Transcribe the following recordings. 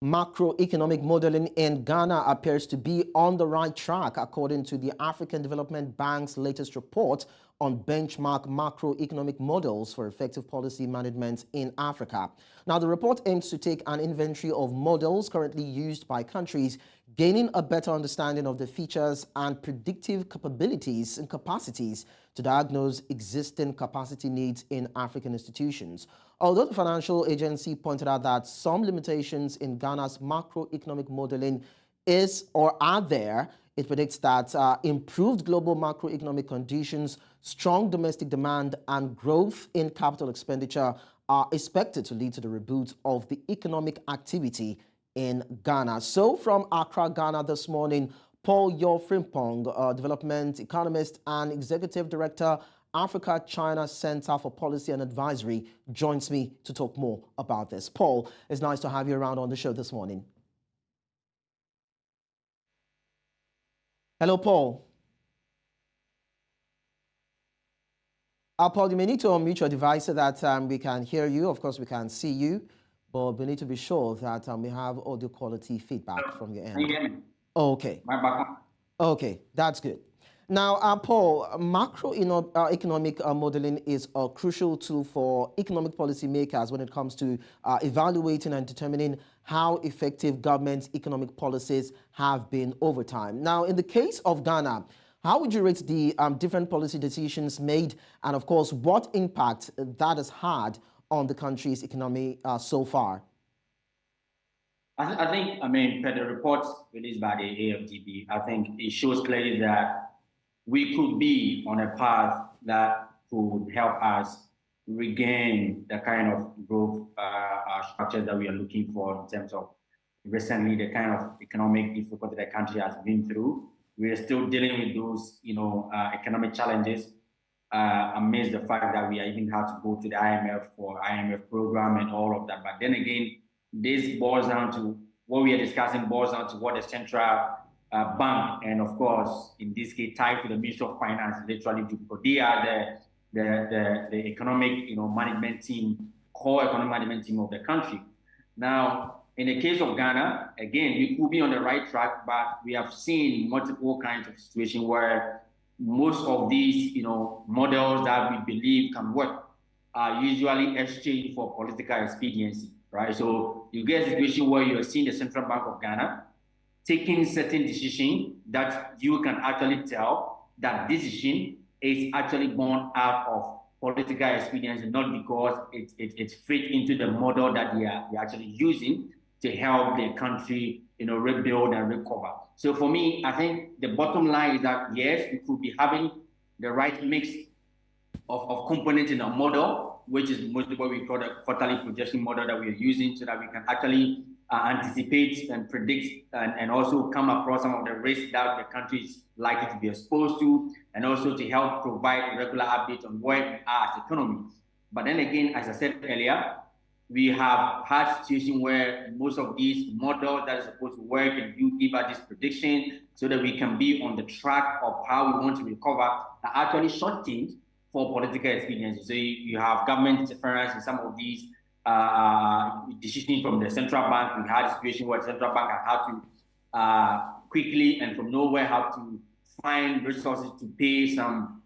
Macroeconomic modeling in Ghana appears to be on the right track, according to the African Development Bank's latest report on benchmark macroeconomic models for effective policy management in Africa. Now, the report aims to take an inventory of models currently used by countries, gaining a better understanding of the features and predictive capabilities and capacities to diagnose existing capacity needs in African institutions. Although the financial agency pointed out that some limitations in Ghana's macroeconomic modeling are there, it predicts that improved global macroeconomic conditions, strong domestic demand, and growth in capital expenditure are expected to lead to the reboot of the economic activity in Ghana. So from Accra, Ghana this morning, Paul Frimpong, development economist and executive director, Africa-China Center for Policy and Advisory, joins me to talk more about this. Paul, it's nice to have you around on the show this morning. Hello, Paul. Paul, you may need to unmute your device so that we can hear you. Of course, we can see you, but we need to be sure that we have audio quality feedback from your end. Can you hear me? Okay. Okay, that's good. Now, Paul, macroeconomic modeling is a crucial tool for economic policymakers when it comes to evaluating and determining how effective government's economic policies have been over time. Now, in the case of Ghana, how would you rate the different policy decisions made, and of course, what impact that has had on the country's economy so far? I think, per the reports released by the AfDB, I think it shows clearly that we could be on a path that could help us regain the kind of growth structure that we are looking for in terms of recently the kind of economic difficulty the country has been through. We are still dealing with those, economic challenges amidst the fact that we even have to go to the IMF program and all of that. But then again, this boils down to what we are discussing, boils down to what the central bank, and of course, in this case, tied to the Ministry of Finance, literally do, because they are the economic, management team, core economic management team of the country. Now, in the case of Ghana, again, we could be on the right track, but we have seen multiple kinds of situations where most of these, models that we believe can work are usually exchanged for political expediency, right? So you get a situation where you're seeing the Central Bank of Ghana taking certain decision that you can actually tell that decision is actually born out of political expediency, not because it's fit into the model that they are actually using to help the country, rebuild and recover. So for me, I think the bottom line is that yes, we could be having the right mix of components in our model, which is mostly what we call the quarterly projection model that we are using, so that we can actually anticipate and predict and also come across some of the risks that the country is likely to be exposed to, and also to help provide regular updates on where we are as economy. But then again, as I said earlier, we have had situations where most of these models that are supposed to work and you give us this prediction so that we can be on the track of how we want to recover are actually short-term for political expediency. So you have government interference in some of these decisions from the central bank. We had a situation where the central bank had to quickly and from nowhere have to find resources to pay some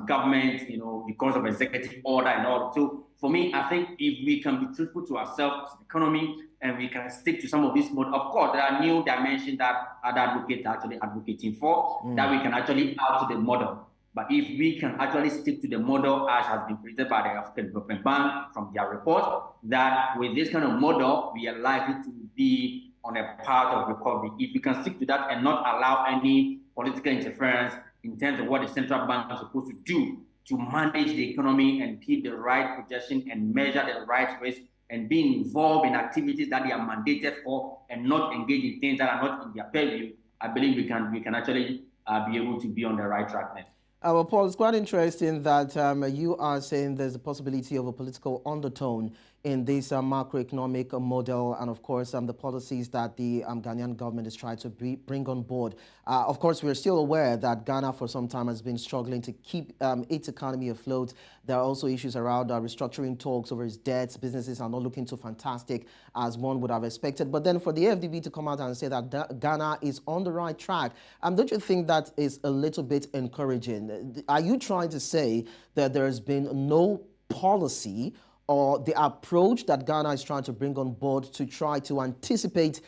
government, because of executive order and all. So for me, I think if we can be truthful to ourselves as an economy and we can stick to some of these models, of course, there are new dimensions that other advocates are actually advocating for, that we can actually add to the model. But if we can actually stick to the model as has been presented by the African Development Bank from their report, that with this kind of model, we are likely to be on a path of recovery. If we can stick to that and not allow any political interference in terms of what the central bank is supposed to do to manage the economy and keep the right projection and measure the right risk and being involved in activities that they are mandated for and not engage in things that are not in their purview, I believe we can actually be able to be on the right track then. Well, Paul, it's quite interesting that you are saying there's a possibility of a political undertone in this macroeconomic model and, of course, the policies that the Ghanaian government is trying to bring on board. Of course, we're still aware that Ghana for some time has been struggling to keep its economy afloat. There are also issues around restructuring talks over its debts. Businesses are not looking too fantastic as one would have expected. But then for the AfDB to come out and say that Ghana is on the right track, don't you think that is a little bit encouraging? Are you trying to say that there has been no policy or the approach that Ghana is trying to bring on board to try to anticipate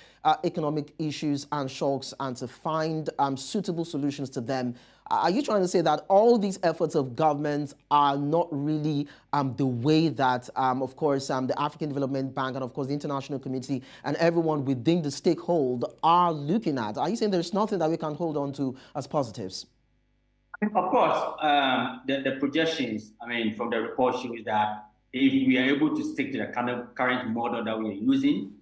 economic issues and shocks and to find suitable solutions to them? Are you trying to say that all these efforts of governments are not really the way that, of course, the African Development Bank and, of course, the international community and everyone within the stakeholder are looking at? Are you saying there's nothing that we can hold on to as positives? Of course, the projections, from the report shows that if we are able to stick to the current model that we are using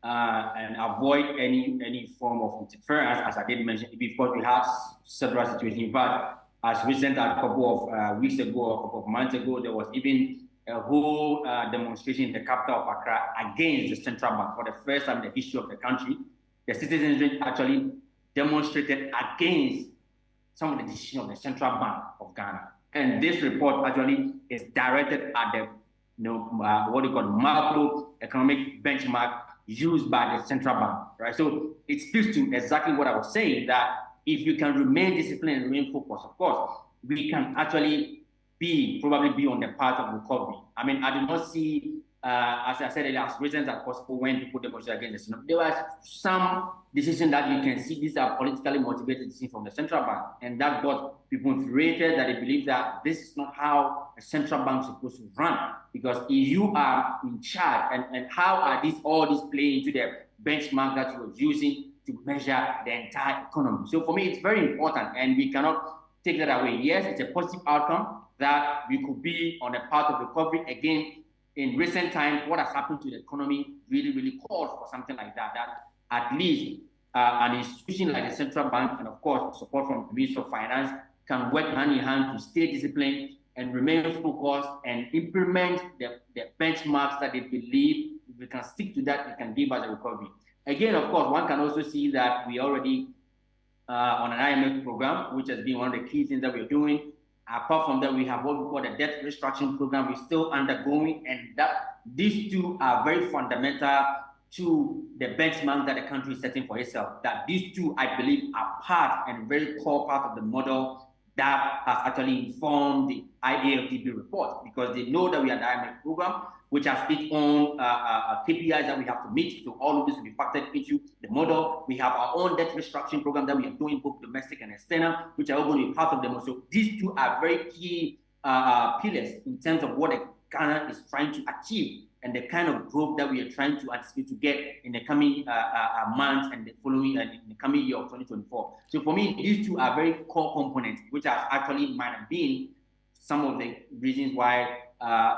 and avoid any form of interference, as I did mention before, we have several situations. In fact, as recent as a couple of weeks ago or a couple of months ago, there was even a whole demonstration in the capital of Accra against the central bank. For the first time in the history of the country, the citizens actually demonstrated against some of the decisions of the Central Bank of Ghana. And this report actually is directed at the what you call macroeconomic benchmark used by the central bank, right? So it speaks to exactly what I was saying, that if you can remain disciplined and remain focused, of course, we can actually probably be on the path of recovery. I do not see, as I said earlier, as recent as possible when people demonstrate against the system. There was some decisions that you can see these are politically motivated decisions from the central bank, and that got people infuriated, that they believe that this is not how a central bank is supposed to run. Because if you are in charge, and how are all these playing into the benchmark that you were using to measure the entire economy? So for me, it's very important, and we cannot take that away. Yes, it's a positive outcome that we could be on a path of recovery again. In recent times, what has happened to the economy really calls for something like that, that at least an institution like the central bank and, of course, support from the Ministry of Finance can work hand in hand to stay disciplined and remain focused and implement the benchmarks that they believe if we can stick to that, it can give us a recovery. Again, of course, one can also see that we already on an IMF program, which has been one of the key things that we're doing. Apart from that, we have what we call the debt restructuring program. We're still undergoing, and that these two are very fundamental to the benchmark that the country is setting for itself. That these two, I believe, are part and very core part of the model that has actually informed the AfDB report, because they know that we are the IMF program, which has its own KPIs that we have to meet. So all of this will be factored into the model. We have our own debt restructuring program that we are doing, both domestic and external, which are all going to be part of them. So these two are very key pillars in terms of what Ghana is trying to achieve and the kind of growth that we are trying to anticipate to get in the coming months and the following in the coming year of 2024. So for me, these two are very core components, which are actually might have been some of the reasons why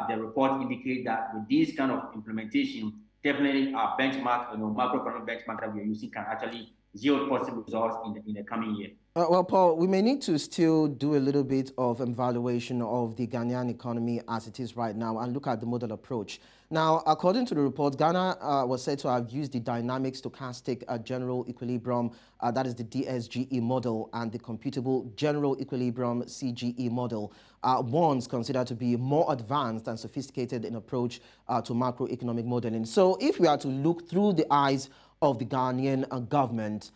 the report indicates that with this kind of implementation, definitely our benchmark, macroeconomic benchmark that we are using can actually yield positive results in the coming year. Well, Paul, we may need to still do a little bit of evaluation of the Ghanaian economy as it is right now and look at the model approach. Now, according to the report, Ghana was said to have used the dynamic stochastic general equilibrium, that is the DSGE model, and the computable general equilibrium CGE model, ones considered to be more advanced and sophisticated in approach to macroeconomic modeling. So if we are to look through the eyes of the Ghanaian government,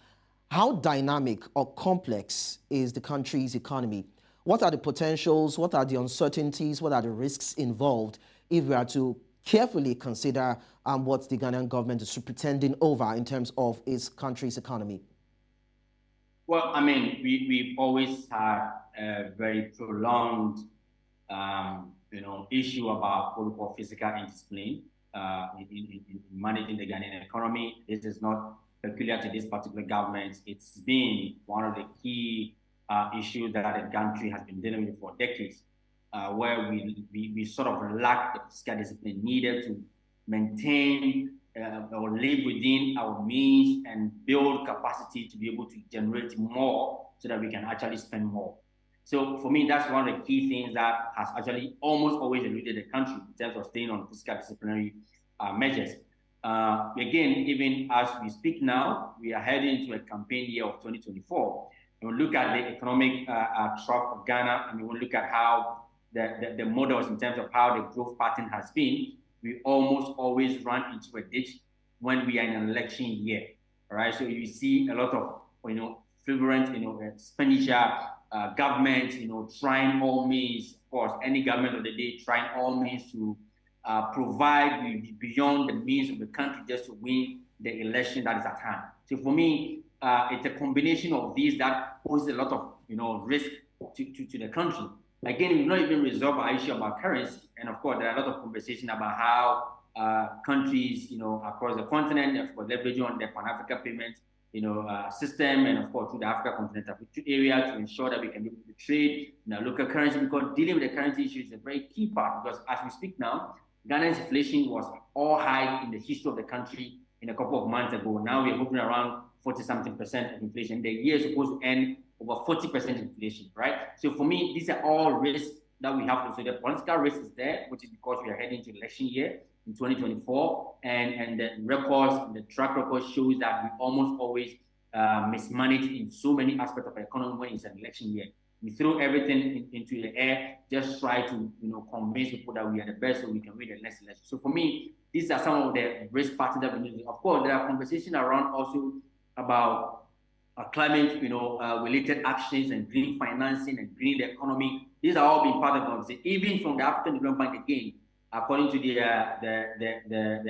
how dynamic or complex is the country's economy? What are the potentials? What are the uncertainties? What are the risks involved if we are to carefully consider what the Ghanaian government is pretending over in terms of its country's economy? Well, we've always had a very prolonged, issue about what we call fiscal indiscipline in managing the Ghanaian economy. This is not peculiar to this particular government. It's been one of the key issues that the country has been dealing with for decades, where we sort of lack the fiscal discipline needed to maintain or live within our means and build capacity to be able to generate more so that we can actually spend more. So for me, that's one of the key things that has actually almost always eluded the country in terms of staying on fiscal disciplinary measures. Again, even as we speak now, we are heading into a campaign year of 2024. And we look at the economic trough of Ghana, and we look at how the models in terms of how the growth pattern has been, we almost always run into a ditch when we are in an election year. All right, so you see a lot of fervent expenditure, government trying all means, of course, any government of the day trying all means to provide beyond the means of the country just to win the election that is at hand. So for me, it's a combination of these that poses a lot of risk to the country. Again, we've not even resolved our issue about currency, and of course, there are a lot of conversation about how countries, across the continent, of course, leveraging on the Pan-African payment, system, and of course, through the Africa continental area to ensure that we can be able to trade in our local currency, because dealing with the currency issue is a very key part. Because as we speak now, Ghana's inflation was all high in the history of the country in a couple of months ago. Now we are moving around 40-something% of inflation. The year is supposed to end over 40% inflation, right? So for me, these are all risks that we have to. So the political risk is there, which is because we are heading to election year in 2024, and the records, the track record shows that we almost always mismanage in so many aspects of the economy when it's an election year. We throw everything into the air, just try to convince people that we are the best so we can win the next election. So for me, these are some of the risk patterns that we need. Of course, there are conversations around also about climate, related actions and green financing and green the economy. These are all being part of the conversation, even from the African Development Bank again. According to the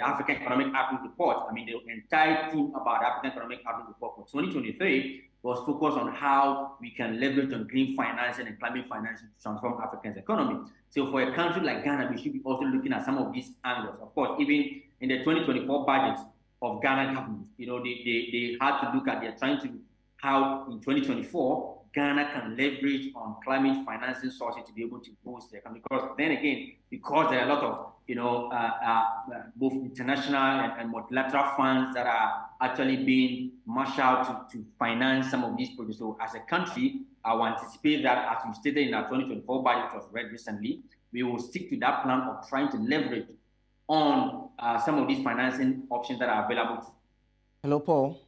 African Economic Outlook report, I mean, the entire theme about the African Economic Outlook report for 2023 was focused on how we can leverage on green financing and climate financing to transform Africa's economy. So for a country like Ghana, we should be also looking at some of these angles. Of course, even in the 2024 budget of Ghana government, they had to look at, they're trying to, how in 2024, Ghana can leverage on climate financing sources to be able to boost the economy. Because then again, because there are a lot of both international and multilateral funds that are actually being marshaled to finance some of these projects. So as a country, I will anticipate that, as we stated in our 2024 budget, which was read recently, we will stick to that plan of trying to leverage on some of these financing options that are available. Hello, Paul.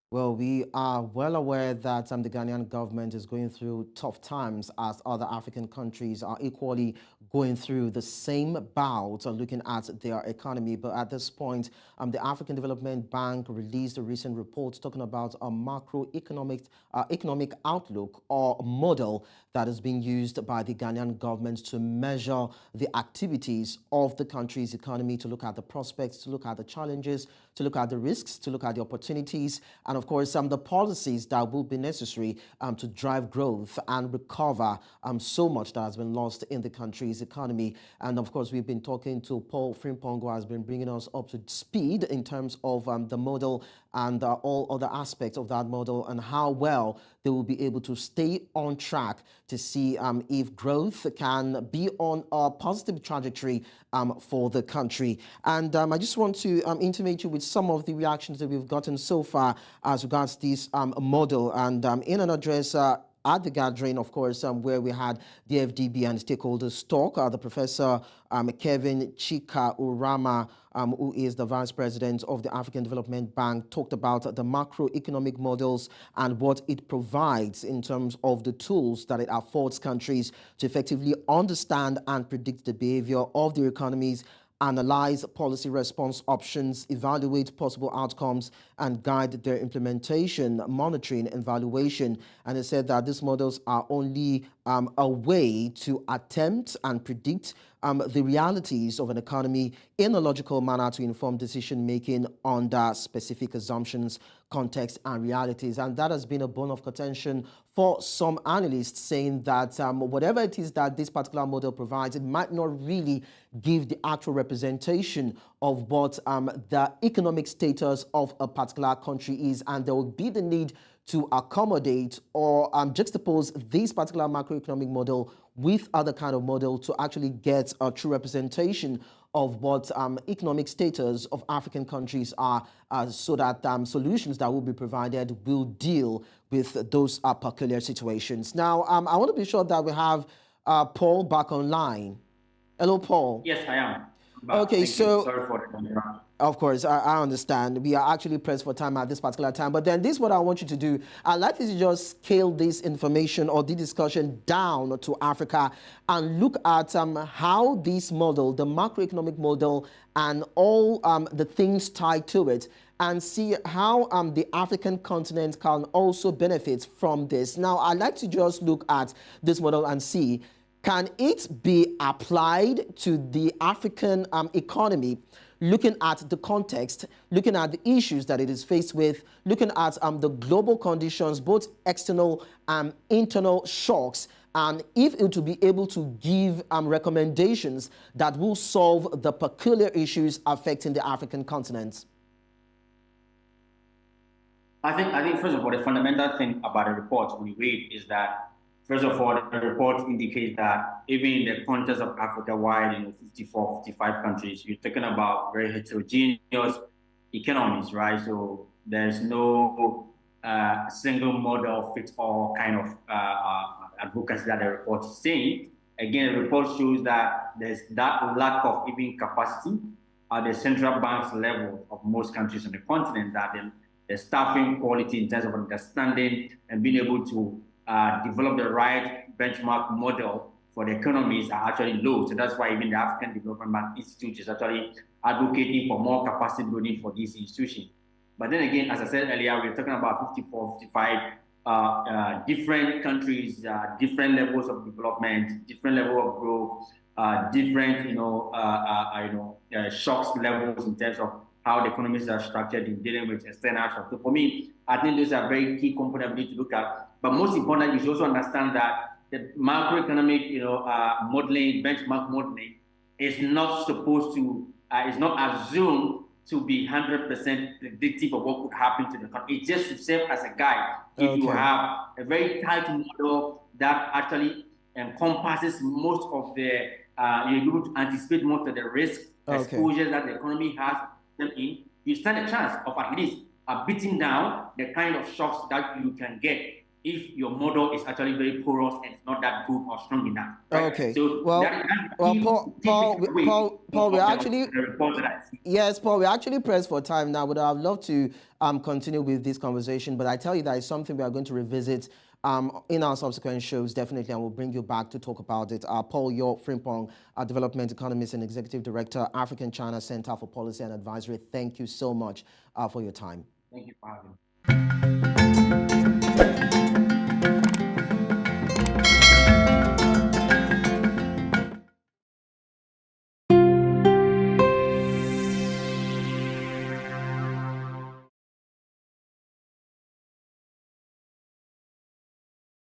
Well, we are well aware that the Ghanaian government is going through tough times, as other African countries are equally going through the same bout looking at their economy. But at this point, the African Development Bank released a recent report talking about a macroeconomic economic outlook or model that is being used by the Ghanaian government to measure the activities of the country's economy, to look at the prospects, to look at the challenges, to look at the risks, to look at the opportunities, and of course, the policies that will be necessary to drive growth and recover so much that has been lost in the country's economy. And of course, we've been talking to Paul Frimpong, who has been bringing us up to speed in terms of the model and all other aspects of that model, and how well they will be able to stay on track to see if growth can be on a positive trajectory for the country. And I just want to intimate you with some of the reactions that we've gotten so far as regards this model. And in an address at the gathering, of course, where we had the AfDB and stakeholders talk, the Professor Kevin Chika Urama, who is the Vice President of the African Development Bank, talked about the macroeconomic models and what it provides in terms of the tools that it affords countries to effectively understand and predict the behavior of their economies, analyze policy response options, evaluate possible outcomes, and guide their implementation, monitoring, and evaluation. And it said that these models are only a way to attempt and predict the realities of an economy in a logical manner to inform decision-making under specific assumptions, context, and realities. And that has been a bone of contention for some analysts, saying that whatever it is that this particular model provides, it might not really give the actual representation of what the economic status of a particular country is, and there will be the need to accommodate or juxtapose this particular macroeconomic model with other kind of model to actually get a true representation of what economic status of African countries are, so that solutions that will be provided will deal with those peculiar situations. Now, I want to be sure that we have Paul back online. Hello, Paul. Yes, I am. Okay, Thank you. so Sorry for the interruption. of course, I understand. We are actually pressed for time at this particular time. But then this is what I want you to do. I'd like you to just scale this information or the discussion down to Africa and look at how this model, the macroeconomic model, and all the things tied to it, and see how the African continent can also benefit from this. Now, I'd like to just look at this model and see, can it be applied to the African economy, looking at the context, looking at the issues that it is faced with, looking at the global conditions, both external and internal shocks, and if it will be able to give recommendations that will solve the peculiar issues affecting the African continent? I think first of all, the fundamental thing about the report we read is that, first of all, the report indicates that even in the context of Africa-wide, 54, 55 countries, you're talking about very heterogeneous economies, right? So there's no single model fits all kind of advocacy that the report is saying. Again, the report shows that there's that lack of even capacity at the central bank's level of most countries on the continent, that the staffing quality in terms of understanding and being able to develop the right benchmark model for the economies are actually low. So that's why even the African Development Bank Institute is actually advocating for more capacity building for these institutions. But then again, as I said earlier, we're talking about 54, 55 different countries, different levels of development, different level of growth, different, shocks levels in terms of how the economies are structured in dealing with external shocks. So for me, I think those are very key components we need to look at. But most importantly, you should also understand that the macroeconomic, modeling, benchmark modeling, is not supposed to, is not assumed to be 100% predictive of what could happen to the economy. It just should serve as a guide. If you have a very tight model that actually encompasses most of the, you're able to anticipate most of the risk exposures that the economy has them in, you stand a chance of at least beating down the kind of shocks that you can get if your model is actually very porous and it's not that good or strong enough. Right? Okay. So Paul, we actually, yes, Paul, we're actually pressed for time now, but I'd love to continue with this conversation. But I tell you that it's something we are going to revisit in our subsequent shows, definitely, and we'll bring you back to talk about it. Paul Frimpong, Development Economist and Executive Director, African China Center for Policy and Advisory. Thank you so much for your time. Thank you for having me.